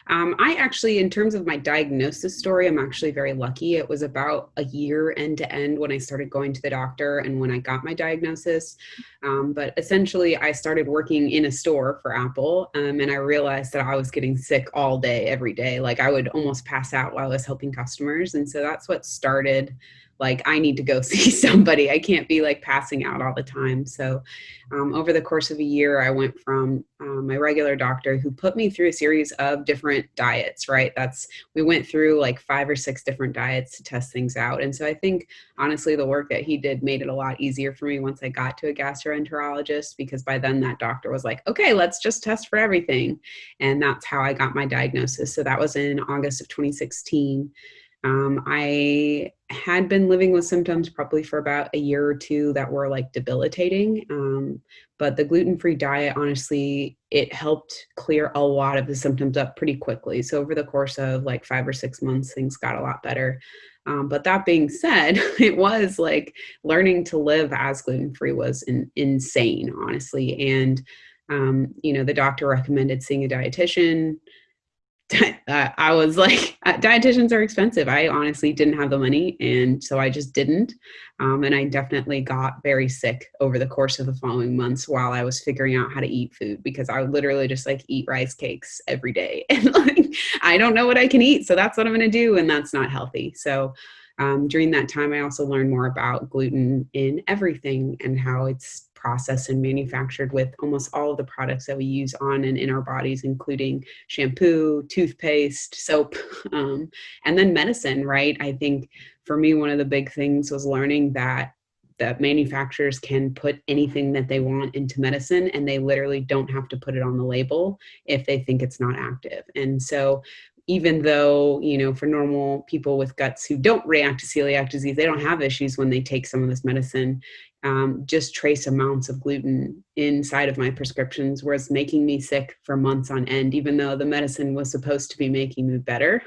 I actually, in terms of my diagnosis story, I'm actually very lucky. It was about a year end to end when I started going to the doctor and when I got my diagnosis. But essentially, I started working in a store for Apple, and I realized that I was getting sick all day, every day. Like I would almost pass out while I was helping customers. And so that's what started like, I need to go see somebody. I can't be like passing out all the time. So over the course of a year, I went from my regular doctor who put me through a series of different diets, right? We went through like 5 or 6 different diets to test things out. And so I think honestly, the work that he did made it a lot easier for me once I got to a gastroenterologist, because by then that doctor was like, okay, let's just test for everything. And that's how I got my diagnosis. So that was in August of 2016. I had been living with symptoms probably for about a year or two that were like debilitating. But the gluten-free diet, honestly, it helped clear a lot of the symptoms up pretty quickly. So over the course of like 5 or 6 months, things got a lot better. But that being said, it was like learning to live as gluten-free was insane, honestly. And, the doctor recommended seeing a dietitian. I was like, dietitians are expensive. I honestly didn't have the money. And so I just didn't. And I definitely got very sick over the course of the following months while I was figuring out how to eat food, because I would literally just like eat rice cakes every day. And like, I don't know what I can eat. So that's what I'm going to do. And that's not healthy. So during that time, I also learned more about gluten in everything and how it's processed and manufactured with almost all of the products that we use on and in our bodies, including shampoo, toothpaste, soap, and then medicine, right? I think for me, one of the big things was learning that manufacturers can put anything that they want into medicine and they literally don't have to put it on the label if they think it's not active. And so even though, for normal people with guts who don't react to celiac disease, they don't have issues when they take some of this medicine. Just trace amounts of gluten inside of my prescriptions was making me sick for months on end, even though the medicine was supposed to be making me better.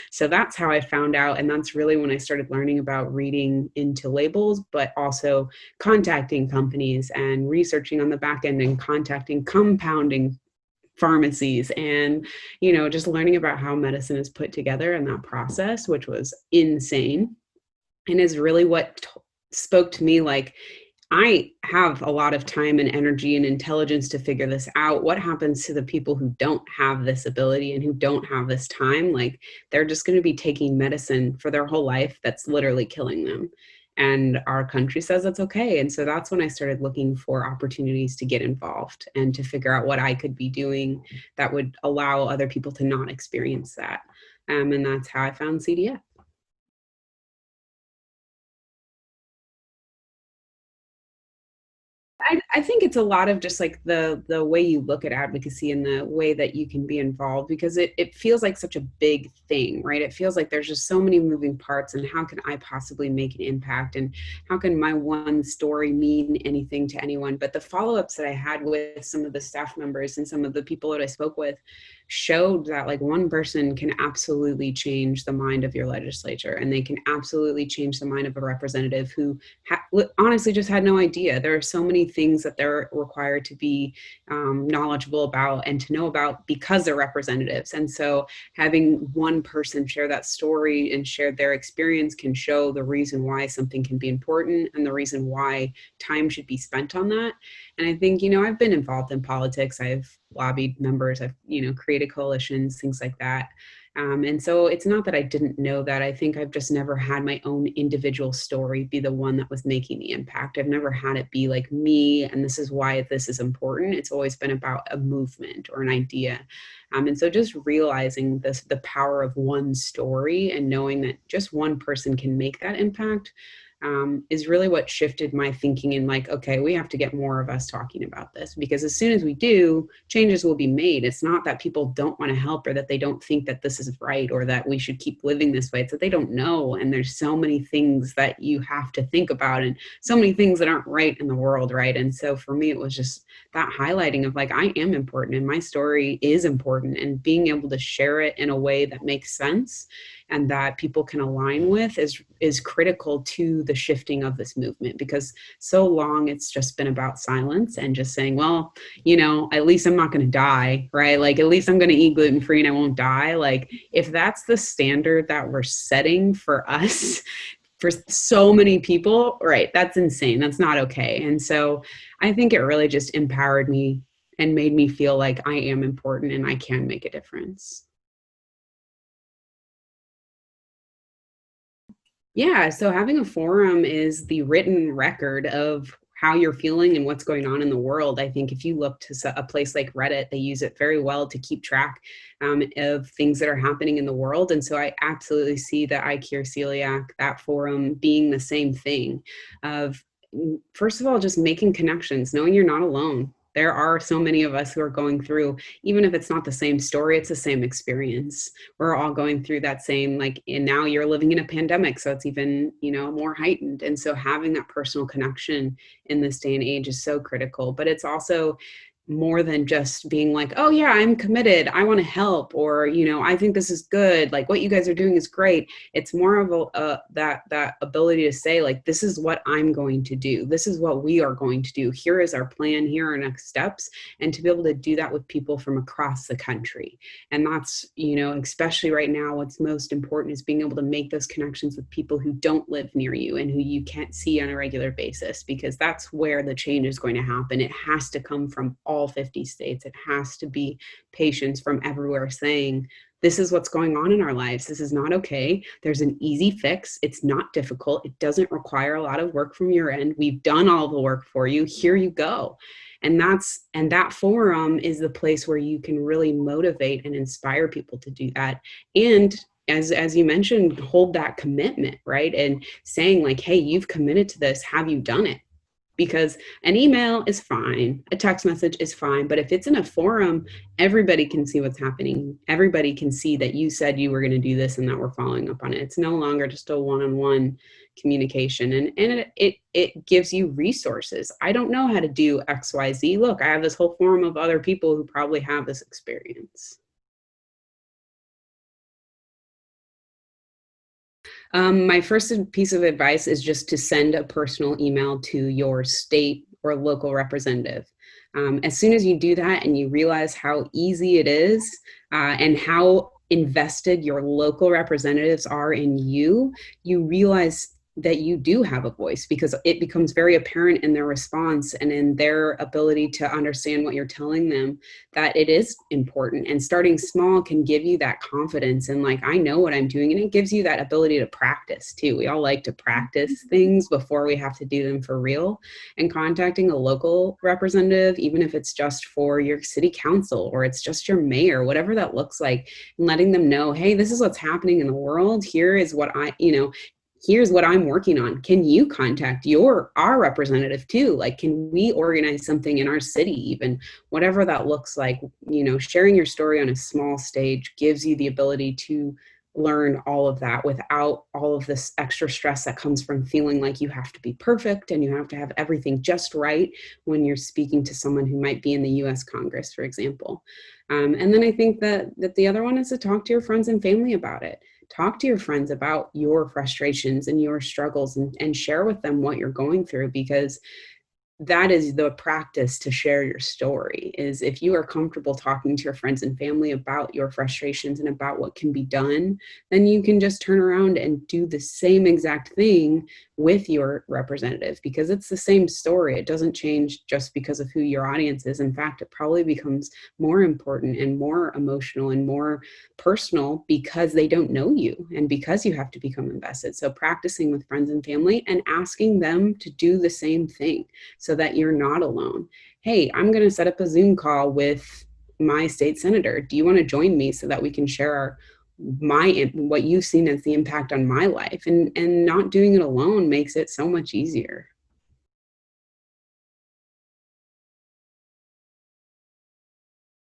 So that's how I found out. And that's really when I started learning about reading into labels, but also contacting companies and researching on the back end and contacting compounding pharmacies and just learning about how medicine is put together and that process, which was insane and is really what spoke to me. Like, I have a lot of time and energy and intelligence to figure this out. What happens to the people who don't have this ability and who don't have this time? Like, they're just going to be taking medicine for their whole life that's literally killing them. And our country says that's okay. And so that's when I started looking for opportunities to get involved and to figure out what I could be doing that would allow other people to not experience that. And that's how I found CDF. I think it's a lot of just like the way you look at advocacy and the way that you can be involved, because it feels like such a big thing, right? It feels like there's just so many moving parts, and how can I possibly make an impact, and how can my one story mean anything to anyone? But the follow-ups that I had with some of the staff members and some of the people that I spoke with showed that like one person can absolutely change the mind of your legislature, and they can absolutely change the mind of a representative who honestly just had no idea. There are so many things that they're required to be knowledgeable about and to know about because they're representatives. And so having one person share that story and share their experience can show the reason why something can be important and the reason why time should be spent on that. And I think, I've been involved in politics. I've lobbied members, I've, created coalitions, things like that. And so it's not that I didn't know that. I think I've just never had my own individual story be the one that was making the impact. I've never had it be like me, and this is why this is important. It's always been about a movement or an idea. And so just realizing the power of one story and knowing that just one person can make that impact is really what shifted my thinking in like, okay, we have to get more of us talking about this, because as soon as we do, changes will be made. It's not that people don't want to help or that they don't think that this is right or that we should keep living this way. It's that they don't know. And there's so many things that you have to think about and so many things that aren't right in the world, right? And so for me, it was just that highlighting of like, I am important and my story is important, and being able to share it in a way that makes sense and that people can align with is critical to the shifting of this movement, because so long it's just been about silence and just saying, well, at least I'm not going to die, right? Like, at least I'm going to eat gluten-free and I won't die. Like, if that's the standard that we're setting for us, for so many people, right, that's insane. That's not okay. And so I think it really just empowered me and made me feel like I am important and I can make a difference. Yeah, so having a forum is the written record of how you're feeling and what's going on in the world. I think if you look to a place like Reddit, they use it very well to keep track of things that are happening in the world. And so I absolutely see the I Cure Celiac, that forum, being the same thing of, first of all, just making connections, knowing you're not alone. There are so many of us who are going through, even if it's not the same story, it's the same experience. We're all going through that same, like, and now you're living in a pandemic, so it's even, more heightened. And so having that personal connection in this day and age is so critical. But it's also more than just being like, oh yeah, I'm committed, I want to help, or I think this is good, like what you guys are doing is great. It's more of that ability to say, like, this is what I'm going to do, this is what we are going to do, here is our plan, here are our next steps, and to be able to do that with people from across the country. And that's, especially right now, what's most important is being able to make those connections with people who don't live near you and who you can't see on a regular basis, because that's where the change is going to happen. It has to come from all 50 states. It has to be patients from everywhere saying, this is what's going on in our lives. This is not okay. There's an easy fix. It's not difficult. It doesn't require a lot of work from your end. We've done all the work for you. Here you go. And that forum is the place where you can really motivate and inspire people to do that. And as you mentioned, hold that commitment, right? And saying, like, hey, you've committed to this. Have you done it? Because an email is fine, a text message is fine, but if it's in a forum, everybody can see what's happening. Everybody can see that you said you were going to do this and that we're following up on it. It's no longer just a one-on-one communication, and it gives you resources. I don't know how to do XYZ. Look, I have this whole forum of other people who probably have this experience. My first piece of advice is just to send a personal email to your state or local representative. As soon as you do that and you realize how easy it is, and how invested your local representatives are in you, you realize that you do have a voice, because it becomes very apparent in their response and in their ability to understand what you're telling them, that it is important. And starting small can give you that confidence and, like, I know what I'm doing. And it gives you that ability to practice too. We all like to practice things before we have to do them for real. And contacting a local representative, even if it's just for your city council or it's just your mayor, whatever that looks like, and letting them know, hey, this is what's happening in the world. Here is what here's what I'm working on. Can you contact our representative too? Like, can we organize something in our city, even whatever that looks like? Sharing your story on a small stage gives you the ability to learn all of that without all of this extra stress that comes from feeling like you have to be perfect and you have to have everything just right when you're speaking to someone who might be in the US Congress, for example. And then I think that the other one is to talk to your friends and family about it. Talk to your friends about your frustrations and your struggles, and share with them what you're going through, because that is the practice to share your story. Is if you are comfortable talking to your friends and family about your frustrations and about what can be done, then you can just turn around and do the same exact thing with your representative, because it's the same story. It doesn't change just because of who your audience is. In fact, it probably becomes more important and more emotional and more personal because they don't know you and because you have to become invested. So practicing with friends and family and asking them to do the same thing, so that you're not alone. Hey, I'm going to set up a Zoom call with my state senator. Do you want to join me so that we can share what you've seen as the impact on my life? And not doing it alone makes it so much easier.